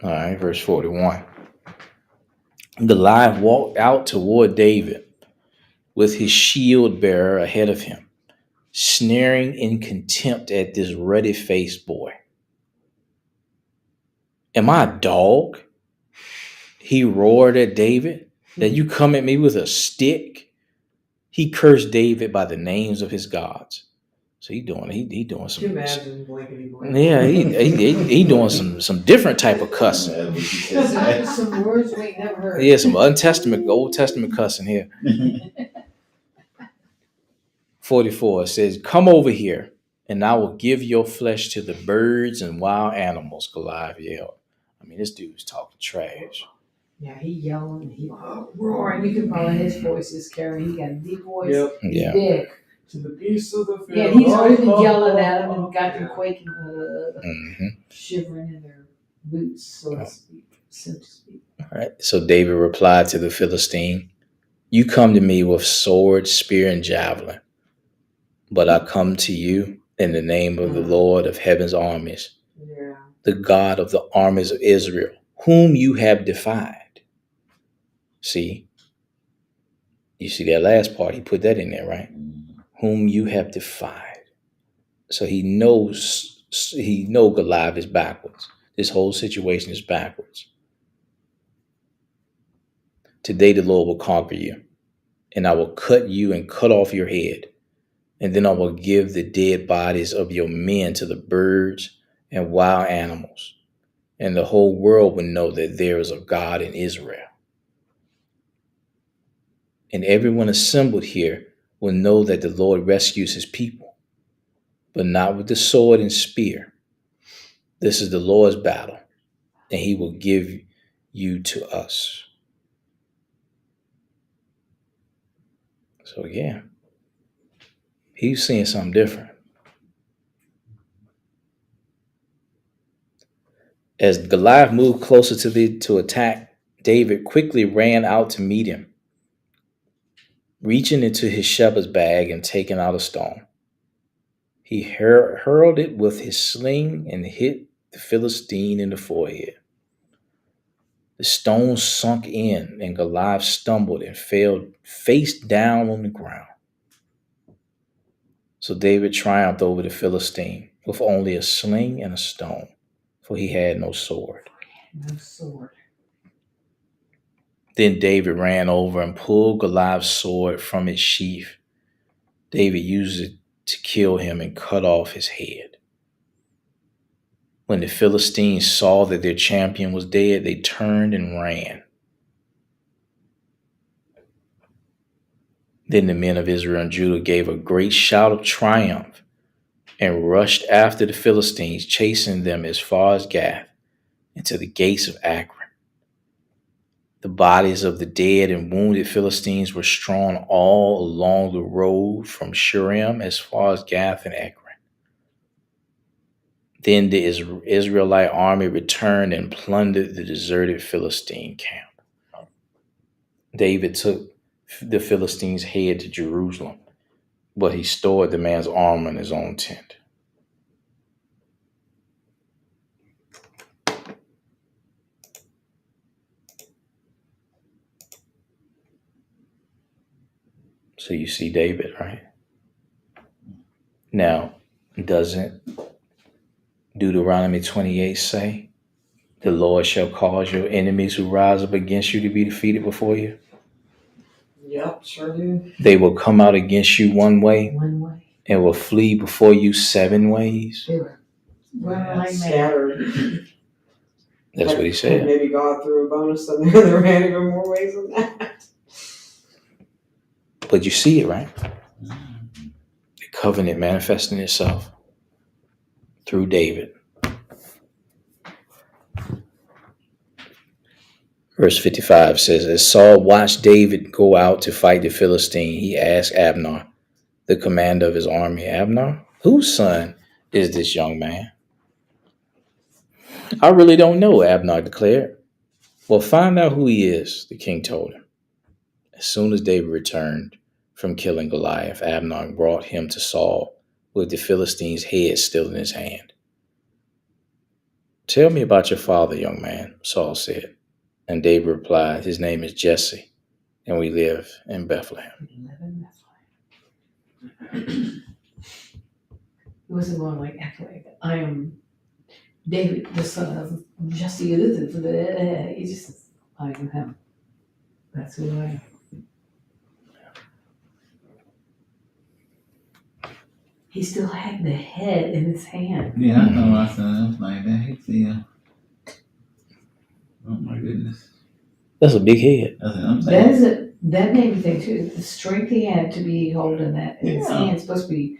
All right, verse 41. Goliath walked out toward David with his shield bearer ahead of him, sneering in contempt at this ruddy-faced boy. "Am I a dog?" he roared at David, "that you come at me with a stick?" He cursed David by the names of his gods. So he doing Can some. you imagine blankety blank? Yeah, he doing some different type of cussing. That's what she said. Some words we ain't never heard. Yeah, some Old Testament cussing here. 44 says, "Come over here, and I will give your flesh to the birds and wild animals," Goliath yelled. I mean, this dude's talking trash. Yeah, he yelling, he roaring. You can probably his voice is carrying. He got a deep voice. Yep. He's Yeah. big. To the beasts of the field. Yeah, he's already been yelling at them and got them quaking, Mm-hmm. shivering in their boots, so to speak. All right. So David replied to the Philistine, "You come to me with sword, spear, and javelin, but I come to you in the name of the Lord of heaven's armies, Yeah. the God of the armies of Israel, whom you have defied." See? You see that last part? He put that in there, right? Whom you have defied. So he knows Goliath is backwards. This whole situation is backwards. "Today the Lord will conquer you, and I will cut you and cut off your head. And then I will give the dead bodies of your men to the birds and wild animals, and the whole world will know that there is a God in Israel. And everyone assembled here will know that the Lord rescues his people, but not with the sword and spear. This is the Lord's battle, and he will give you to us. So, yeah, he's seeing something different. As Goliath moved closer to attack, David quickly ran out to meet him, reaching into his shepherd's bag and taking out a stone. He hurled it with his sling and hit the Philistine in the forehead. The stone sunk in, and Goliath stumbled and fell face down on the ground. So David triumphed over the Philistine with only a sling and a stone, for he had no sword. No sword. Then David ran over and pulled Goliath's sword from its sheath. David used it to kill him and cut off his head. When the Philistines saw that their champion was dead, they turned and ran. Then the men of Israel and Judah gave a great shout of triumph and rushed after the Philistines, chasing them as far as Gath and to the gates of Akron. The bodies of the dead and wounded Philistines were strewn all along the road from Shurim as far as Gath and Akron. Then the Israelite army returned and plundered the deserted Philistine camp. David took the Philistine's head to Jerusalem, but he stored the man's armor in his own tent. So you see David, right? Now, doesn't Deuteronomy 28 say, the Lord shall cause your enemies who rise up against you to be defeated before you? Yep, sure do. They will come out against you one way One way. and will flee before you 7 ways. They were running like mad. Scattered. That's what he said. Maybe God threw a bonus in there. There ran even more ways than that. But you see it, right? The covenant manifesting itself through David. Verse 55 says, as Saul watched David go out to fight the Philistine, he asked Abner, the commander of his army, Abner, whose son is this young man? I really don't know, Abner declared. Well, find out who he is, the king told him. As soon as David returned from killing Goliath, Abner brought him to Saul with the Philistine's head still in his hand. Tell me about your father, young man, Saul said. And David replied, his name is Jesse, and we live in Bethlehem. He wasn't going like, I am David, the son of Jesse. He just, I am him. That's who I am. He still had the head in his hand. Yeah, I know. I was like that. Yeah. Oh my goodness. That's a big head. That's what I'm saying. That made me think too. The strength he had to be holding that in his hand supposed to be.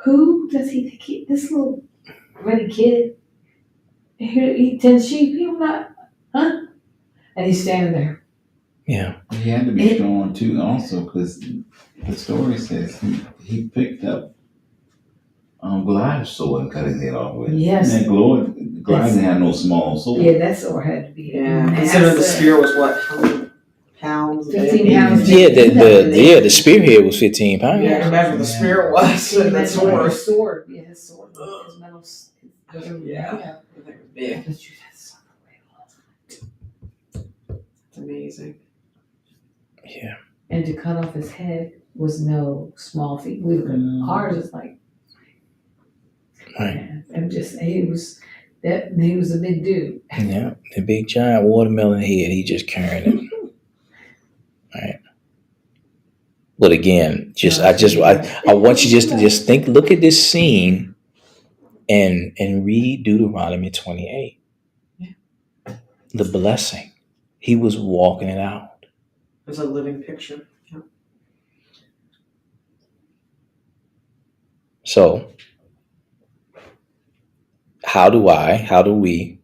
Who does he think this little ruddy kid? He tends sheep. He'll not, huh? And he's standing there. Yeah. He had to be strong too, also, because the story says he picked up Goliath's sword and cut his head off with it. Yes. And Goliath didn't have no small sword. Yeah, that sword had to be. Yeah. Considering the spear was what? How many pounds? 15 pounds. Yeah, the spearhead was 15 pounds. Yeah, imagine the spear was. And the sword. His sword. Yeah, his sword. His metal. Yeah. Yeah. But you had so much. It's amazing. Yeah. And to cut off his head was no small feat. Ours is like, Right. yeah, and just he was a big dude. Yeah. The big giant watermelon head, he just carrying it. Right. But again, I want you just to just look at this scene and read Deuteronomy 28. Yeah. The blessing. He was walking it out. It's a living picture. Yeah. So how do we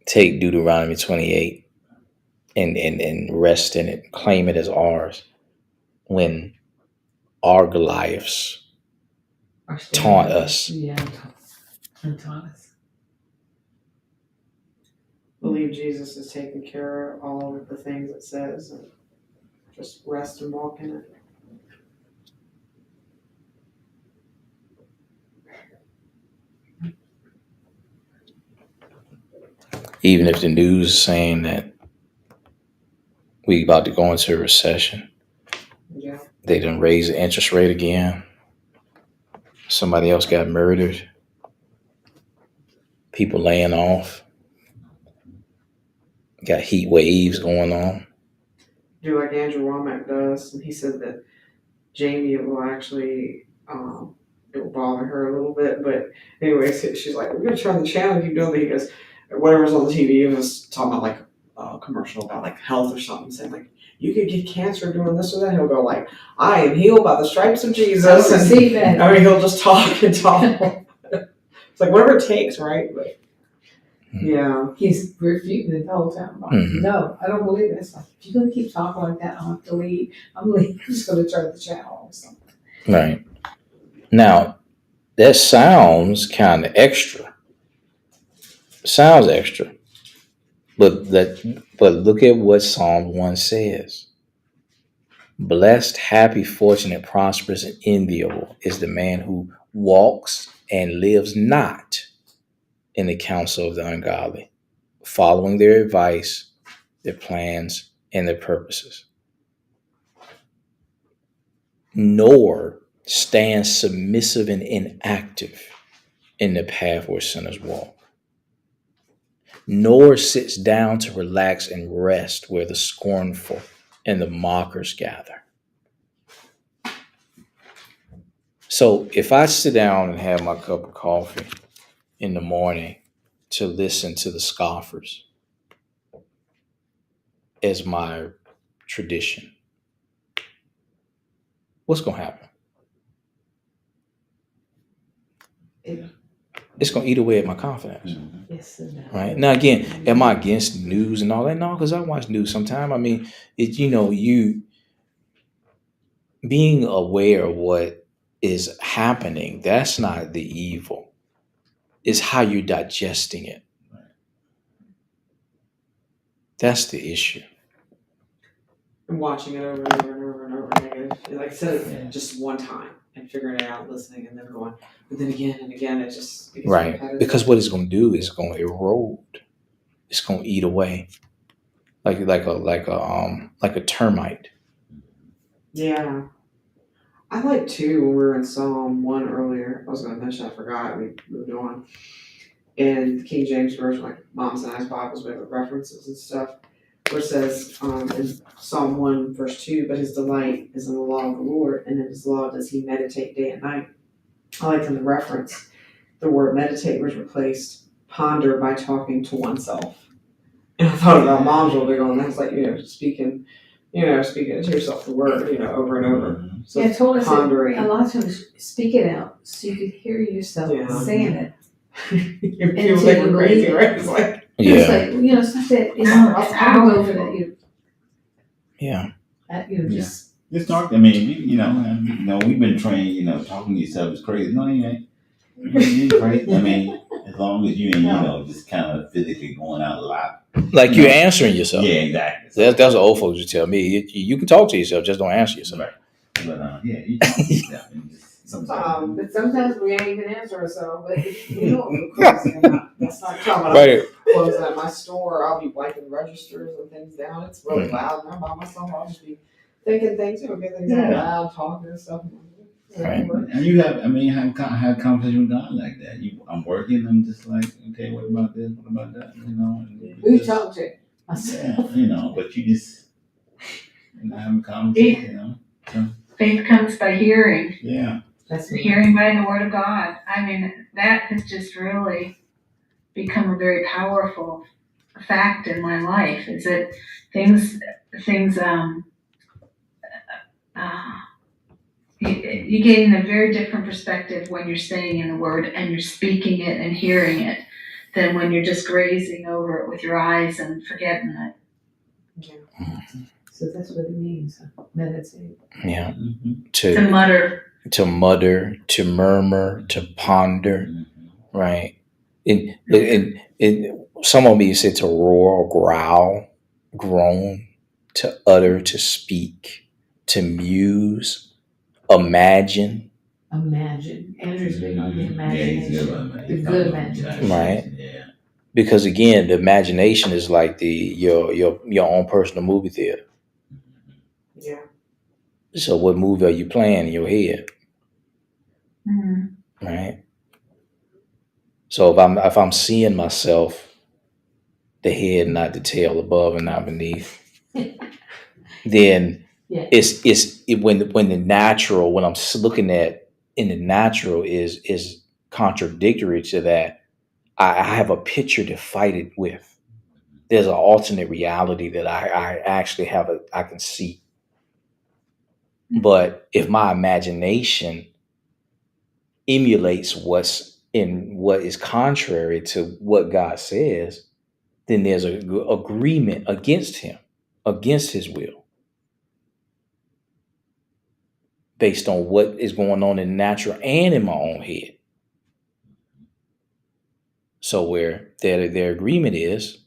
take Deuteronomy 28 and rest in it, claim it as ours, when our Goliaths taunt us? Yeah, taunt us. Believe Jesus is taking care of all of the things it says, and just rest and walk in it. Even if the news is saying that we about to go into a recession, Yeah. they done raise the interest rate again. Somebody else got murdered. People laying off. Got heat waves going on. Do like Andrew Womack does, and he said that Jamie will actually, it will bother her a little bit, but anyways, she's like, we're gonna turn the channel, keep doing it. He goes, whatever's on the TV, it was talking about like a commercial about like health or something, saying like, you could get cancer doing this or that. He'll go like, I am healed by the stripes of Jesus. And See that. I mean, he'll just talk and talk. It's like whatever it takes, right? But yeah. He's refuting it the whole time. Like, no, I don't believe it. It's like, if you're going to keep talking like that, I'll have to leave. I'm just going to turn the channel or something. Right. Now, that sounds kind of extra. Sounds extra. But look at what Psalm 1 says. Blessed, happy, fortunate, prosperous, and enviable is the man who walks and lives not in the counsel of the ungodly, following their advice, their plans, and their purposes, nor stands submissive and inactive in the path where sinners walk, nor sits down to relax and rest where the scornful and the mockers gather. So if I sit down and have my cup of coffee in the morning to listen to the scoffers as my tradition, what's going to happen? It's going to eat away at my confidence. Yes, right? Now, again, am I against news and all that? No, because I watch news sometime. I mean, you being aware of what is happening, that's not the evil. It's how you're digesting it. That's the issue. And watching it over and over and over and over again. Like I said, just one time and figuring it out, listening, and then going, but then again and again, it just becomes repetitive. Because what it's going to do is going to erode. It's going to eat away, like a termite. Yeah, I like too. When we were in Psalm 1 earlier, I was going to mention, I forgot. We moved on. And the King James version, like Mom's and I's Bibles, we have references and stuff, where it says in Psalm 1, verse 2, but his delight is in the law of the Lord, and in his law does he meditate day and night. I like in the reference, the word meditate was replaced ponder by talking to oneself. And I thought about Mom's real big on that. It's like, speaking to yourself the word, over and over. So yeah, totally. pondering. A lot of times, speak it out so you could hear yourself saying it. People think we're crazy, right? It's like, it's like, stuff that is power over that, Yeah. Just. It's not, I mean, we've been trained, talking to yourself is crazy. No, you ain't. You ain't crazy. I mean, as long as you ain't, just kind of physically going out a lot. Like you're answering yourself. Yeah, exactly. That's what old folks would tell me. You can talk to yourself, just don't answer yourself. Right. But, you talk to yourself. And just sometimes. But sometimes we ain't even answer ourselves. But that's not coming. Right. Closing at my store, I'll be wiping registers and things down. It's really loud, and I'm by myself. I'll just be thinking things, get things out loud, talking and stuff. Right. And you have conversation with God like that. I'm working. I'm just like, okay, what about this? What about that? Who you talking to? Yeah, but you just, and have a conversation. Faith comes by hearing. Yeah. That's what Hearing by the word of God. I mean, that has just really become a very powerful fact in my life. Is that things you gain a very different perspective when you're staying in the word and you're speaking it and hearing it than when you're just grazing over it with your eyes and forgetting it. So that's what it means. Meditate. Yeah. To mutter. To mutter, to murmur, to ponder, right? Some of me said to roar or growl, groan, to utter, to speak, to muse, imagine. Imagine. Andrew's big on the Yeah, imagination. he's good on that. The good imagination. Right. Yeah. Because again, the imagination is like your own personal movie theater. Yeah. So what movie are you playing in your head? Mm-hmm. Right. So if I'm seeing myself, the head, not the tail, above and not beneath, then Yeah. when the natural, when I'm looking at in the natural is contradictory to that. I have a picture to fight it with. There's an alternate reality that I actually I can see. But if my imagination emulates what is contrary to what God says, then there's a agreement against him, against his will, based on what is going on in the natural and in my own head. So where their agreement is,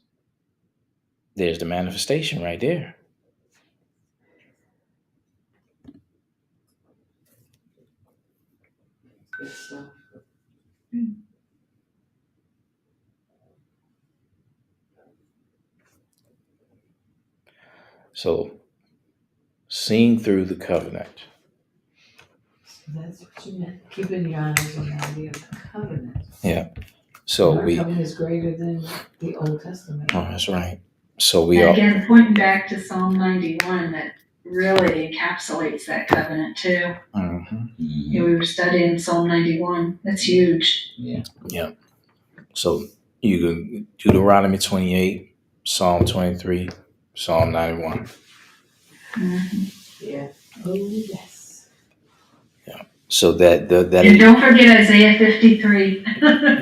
there's the manifestation right there. Good stuff. So seeing through the covenant. So that's what you meant. Keeping your eyes on the idea of the covenant. Yeah. So Our covenant is greater than the Old Testament. Oh, that's right. So we And are again, pointing back to Psalm 91, that really encapsulates that covenant too. Yeah, we were studying Psalm 91. That's huge. Yeah. So you can Deuteronomy 28, Psalm 23, Psalm 91. Mm-hmm. Yeah. Oh, yes. Yeah. So that And don't forget Isaiah 53.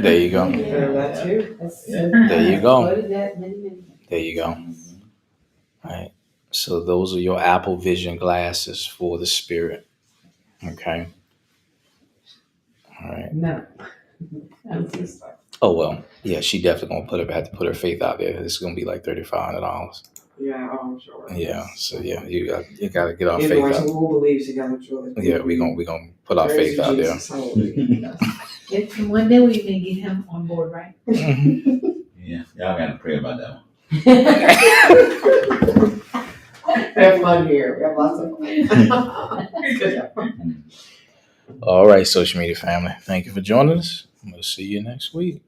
There you go. Yeah, that too. There you go. Quoted that many. There you go. All right. So those are your Apple Vision glasses for the spirit. Okay. All right. No. I'm just Oh well. Yeah, she definitely gonna have to put her faith out there. It's gonna be like $3,500. Yeah, I'm sure. Yeah. So yeah, you gotta get our In faith words, out. we'll believe together, truly. Yeah, we gonna put our faith out there. and one day we may get him on board, right? Yeah, y'all gotta pray about that one. We have fun here. We have lots of fun. All right, social media family. Thank you for joining us. We'll see you next week.